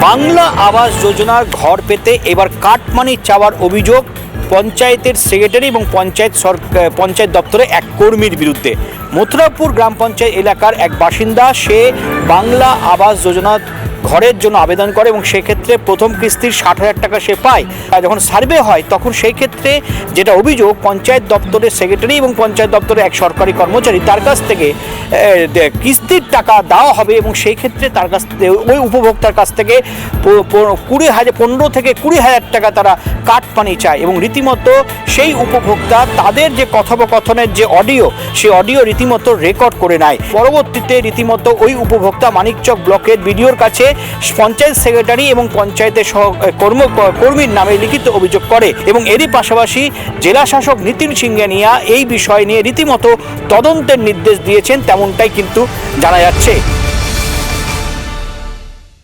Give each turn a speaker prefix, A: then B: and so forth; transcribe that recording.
A: বাংলা আবাস যোজনার ঘর পেতে এবার কাটমানি চাওয়ার অভিযোগ পঞ্চায়েতের সেক্রেটারি এবং পঞ্চায়েত দপ্তরে এক কর্মীর বিরুদ্ধে। মথুরাপুর গ্রাম পঞ্চায়েত এলাকার এক বাসিন্দা, সে বাংলা আবাস যোজনার ঘরের জন্য আবেদন করে এবং সেক্ষেত্রে প্রথম কিস্তির 60,000 টাকা সে পায়। আর যখন সার্ভে হয় তখন সেই ক্ষেত্রে যেটা অভিযোগ, পঞ্চায়েত দপ্তরের সেক্রেটারি এবং পঞ্চায়েত দপ্তরের এক সরকারি কর্মচারী তার কাছ থেকে কিস্তির টাকা দেওয়া হবে এবং সেই ক্ষেত্রে তার কাছ থেকে ওই উপভোক্তার কাছ থেকে 15 থেকে 20,000 টাকা তারা কাটমানি চায় এবং রীতিমতো সেই উপভোক্তা তাদের যে কথোপকথনের যে অডিও, সেই অডিও রীতিমতো রেকর্ড করে নেয়। পরবর্তীতে রীতিমতো ওই উপভোক্তা মানিকচক ব্লকের বিডিওর কাছে পঞ্চায়েত সেক্রেটারি এবং পঞ্চায়েতের কর্মীর নামে লিখিত অভিযোগ করে এবং এরই পাশাপাশি জেলা শাসক নিতিন সিংহানিয়া এই বিষয় নিয়ে রীতিমতো তদন্তের নির্দেশ দিয়েছেন, তেমনটাই কিন্তু জানা যাচ্ছে।